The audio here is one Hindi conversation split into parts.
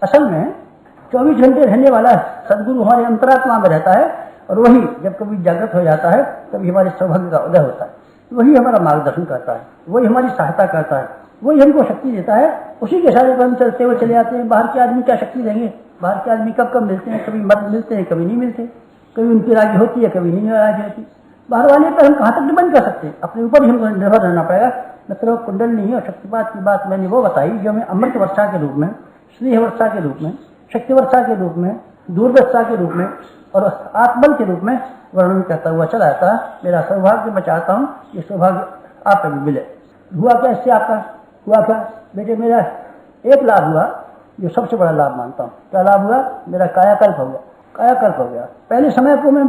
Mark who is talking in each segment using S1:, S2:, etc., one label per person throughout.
S1: असल में 24 घंटे रहने वाला सदगुरु हमारे अंतरात्मा में रहता है और वही जब कभी जागृत हो जाता है तभी हमारे सौभाग्य का उदय होता है। वही हमारा मार्गदर्शन करता है, वही हमारी सहायता करता है, वही हमको शक्ति देता है। उसी के सारे पर हम चलते हुए चले जाते हैं। बाहर के आदमी क्या शक्ति देंगे? बाहर के आदमी कब कब मिलते हैं, कभी मत मिलते हैं, कभी नहीं मिलते, कभी उनकी राजी होती है, कभी नहीं राजी होती। बाहर वाले पर हम कहाँ तक डिपेंड कर सकते हैं? अपने ऊपर ही हमको निर्भर रहना पड़ेगा। मतलब कुंडलनी और शक्तिपात की बात मैंने वो बताई जो हमें अमृत वर्षा के रूप में, स्नेह वर्षा के रूप में, शक्ति वर्षा के रूप में, दूरदर्शा के रूप में और आत्मबल के रूप में वर्णन करता हुआ चला जाता है। मेरा सौभाग्य मैं चाहता हूँ ये सौभाग्य आपको भी मिले। हुआ क्या इससे? आपका हुआ क्या बेटे? मेरा एक लाभ हुआ जो सबसे बड़ा लाभ मानता हूँ। क्या लाभ हुआ? मेरा कायाकल्प हो गया। कायाकल्प हो गया। पहले समय को मैं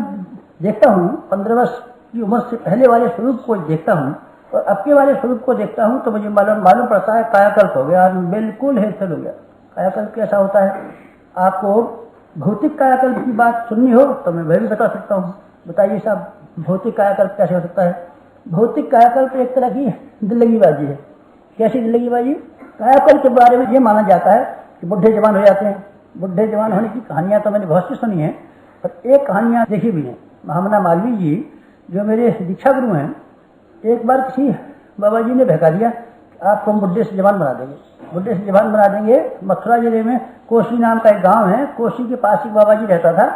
S1: देखता हूँ, 15 वर्ष की उम्र से पहले वाले स्वरूप को देखता हूँ और अब के वाले स्वरूप को देखता हूँ तो मुझे मालूम पड़ता है कायाकल्प हो गया, बिल्कुल हेरफेर हो गया। कायाकल्प कैसा होता है? आपको भौतिक कायाकल्प की बात सुननी हो तो मैं वह भी बता सकता हूँ। बताइए साहब, भौतिक कायाकल्प कैसे हो सकता है? भौतिक कायाकल्प एक तरह की दिल्लगीबाजी है। कैसी दिल्लगीबाजी? कायाकल्प के बारे में ये माना जाता है कि बुढ़े जवान हो जाते हैं। बुढ़े जवान होने की कहानियां तो मैंने बहुत सी सुनी है, पर एक कहानियां देखी भी है। महामना मालवीय जी जो मेरे दीक्षा गुरु हैं, एक बार किसी बाबा जी ने बहका दिया आपको हम बुढ़े से जवान बना देंगे, बुढ़े से जवान बना देंगे। मथुरा जिले में कोसी नाम का एक गांव है, कोसी के पास एक बाबा जी रहता था।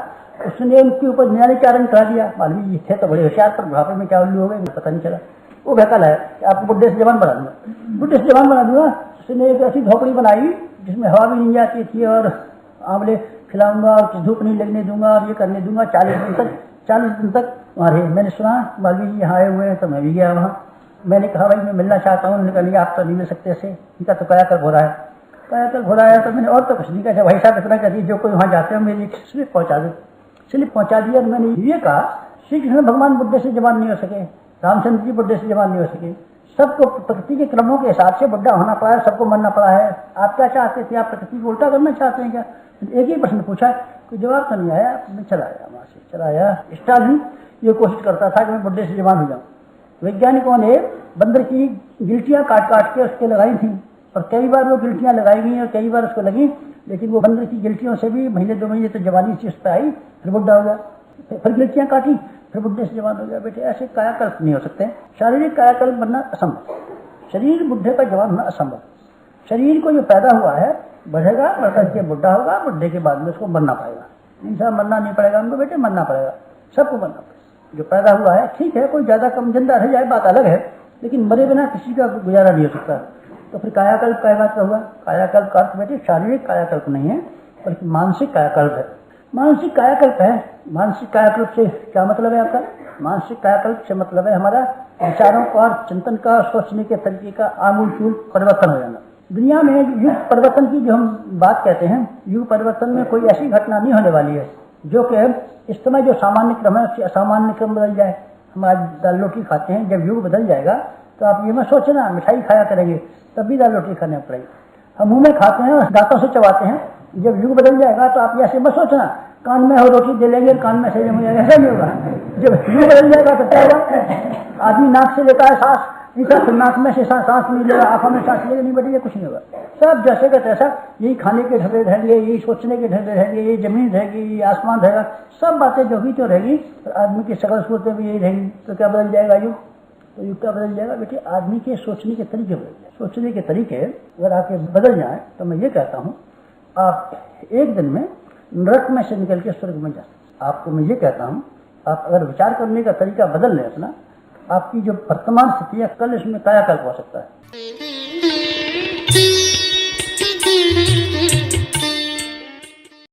S1: उसने उनके ऊपर न्यायाचारण करा दिया। मालवीय जी थे तो बड़े होशियार, पर बुढ़ापे में क्या उल्लू हो गए पता नहीं चला। वो बहका लाया कि आपको बुढ़े से जवान बना दूंगा, बुढ़े से जवान बना दूंगा। उसने एक ऐसी झोपड़ी बनाई जिसमें हवा भी नहीं जाती थी और आंवले खिलाऊंगा और धूप नहीं लगने दूंगा और ये करने दूंगा। 40 दिन तक वहाँ रहे। मैंने सुना मालवीय जी यहाँ आए हुए हैं तो मैं भी गया वहाँ। मैंने कहा भाई मैं मिलना चाहता हूँ। उन्होंने कहा नहीं आप तो नहीं मिल सकते ऐसे, इनका तो कायाकल्प हो रहा है। कायाकल्प हो रहा है तो मैंने और तो कुछ नहीं कहा। भाई साहब इतना करिए जो कोई वहाँ जाते हो मेरी स्लिप पहुँचा दो। स्लिप पहुँचा दिया और मैंने ये कहा श्री कृष्ण भगवान बुढ़े से जवान नहीं हो सके, रामचंद्र जी बुढ़े से जवान नहीं हो सके। सबको प्रकृति के क्रमों के हिसाब से बुढ़ा होना पड़ा है, सबको मरना पड़ा है। आप क्या चाहते थे? आप प्रकृति को उल्टा करना चाहते हैं क्या? एक ही प्रश्न पूछा, कोई जवाब तो नहीं आया। मैं चला आया वहाँ से, चला आया। स्टालिन ये कोशिश करता था कि मैं बुढ़े से जवान हो जाऊँ। वैज्ञानिकों ने बंदर की गिल्टियाँ काट काट के उसके लगाई थी और कई बार वो गिल्टियाँ लगाई गई और कई बार उसको लगी, लेकिन वो बंदर की गिल्टियों से भी महीने 2 महीने तो जवानी सी उस पर आई, फिर बुढ़ा हो गया। फिर गिल्टियाँ काटी, फिर बुढ़े से जवान हो गया। बेटे ऐसे कायाकल्प नहीं हो सकते। शारीरिक कायाकल्प बनना असंभव, शरीर बुढ़े का जवान होना असंभव। शरीर को जो पैदा हुआ है बढ़ेगा, बढ़कर के बुढ़ा होगा, बुढ़े के बाद में उसको मरना पड़ेगा। नहीं साहब मरना नहीं पड़ेगा हमको बेटे, मरना पड़ेगा, सबको मरना पड़ेगा। जो पैदा हुआ है ठीक है, कोई ज्यादा कम जिंदा रह जाए बात अलग है, लेकिन मरे बिना किसी का गुजारा नहीं हो सकता। तो फिर कायाकल्प क्या बात का हुआ? कायाकल्प का अर्थ बेटे शारीरिक कायाकल्प नहीं है बल्कि मानसिक कायाकल्प है। मानसिक कायाकल्प है। मानसिक कायाकल्प से क्या मतलब है आपका? मानसिक कायाकल्प से मतलब है हमारा विचारों का और चिंतन का, सोचने के तरीके का आमूल परिवर्तन हो जाना। दुनिया में युग परिवर्तन की जो हम बात कहते हैं, युग परिवर्तन में कोई ऐसी घटना नहीं होने वाली है जो कि इस समय जो सामान्य क्रम है उससे असामान्य क्रम बदल जाए। हम आज दाल रोटी खाते हैं, जब युग बदल जाएगा तो आप ये मत सोचना मिठाई खाया करेंगे तब भी दाल रोटी खाने पड़ेगी। हम मुंह में खाते हैं और दांतों से चबाते हैं, जब युग बदल जाएगा तो आप ऐसे मत सोचना कान में हो रोटी दे लेंगे कान में से जम जाएगा, ऐसा नहीं होगा। जब युग बदल जाएगा तो क्या होगा? आदमी नाक से लेता है सांस, फिर नाक में से सांस नहीं लेगा, आंखों में सांस लेगा, नहीं बैठेगा, कुछ नहीं होगा। सब जैसे का तैसा, यही खाने के ढर्रे रहेंगे, यही सोचने के ढर्रे रहेंगे, यही जमीन रहेगी, यही आसमान रहेगा, सब बातें जो भी तो रहेगी। और आदमी की सकल सूरतें भी यही रहेंगी। तो क्या बदल जाएगा युग? तो युग क्या बदल जाएगा बेटे? आदमी के सोचने के तरीके बदल जाए। सोचने के तरीके अगर आपके बदल जाए तो मैं ये कहता हूँ आप एक दिन में नरक में से निकल के स्वर्ग में जा सकते। आपको मैं ये कहता हूँ आप अगर विचार करने का तरीका बदल लें अपना, आपकी जो वर्तमान स्थिति है कल इसमें कायाकल्प हो सकता है।